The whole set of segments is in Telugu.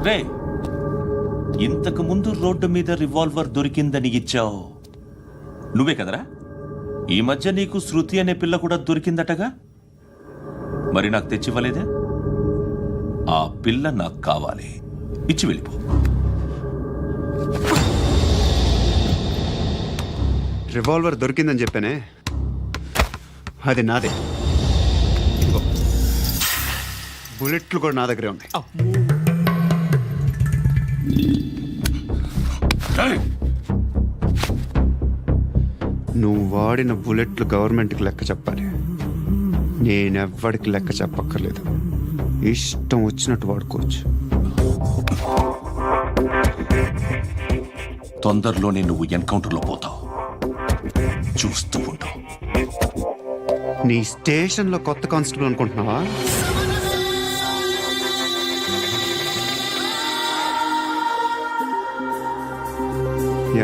రే, ఇంతకు ముందు రోడ్డు మీద రివాల్వర్ దొరికిందని ఇచ్చావు నువ్వే కదరా? ఈ మధ్య నీకు శృతి అనే పిల్ల కూడా దొరికిందటగా, మరి నాకు తెచ్చివ్వలేదే? ఆ పిల్ల నాకు కావాలి, ఇచ్చి వెళ్ళిపో. రివాల్వర్ దొరికిందని చెప్పానే, అది నాదే. బుల్లెట్లు కూడా నా దగ్గరే ఉన్నాయి. నువ్వు వాడిన బుల్లెట్లు గవర్నమెంట్కి లెక్క చెప్పాలి. నేనెవ్వడికి లెక్క చెప్పక్కర్లేదు. ఇష్టం వచ్చినట్టు వాడుకోవచ్చు. తొందరలోనే నువ్వు ఎన్కౌంటర్లో పోతావు, చూస్తూ ఉంటావు. నీ స్టేషన్లో కొత్త కానిస్టేబుల్ అనుకుంటున్నావా?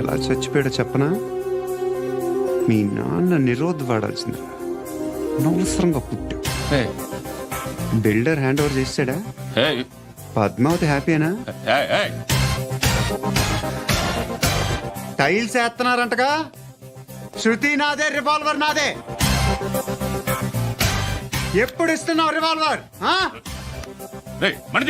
ఎలా చచ్చిపోయాడో చెప్పనా? మీ నాన్న నిరోధ్ వాడాల్సింది, అనవసరంగా పుట్టావు. బిల్డర్ హ్యాండ్ ఓవర్ చేసాడా? పద్మావతి హ్యాపీనా? టైల్స్ వేస్తున్నారంటగా. శృతి నాదే, రివాల్వర్ నాదే. ఎప్పుడు ఇస్తున్నావు రివాల్వర్? మన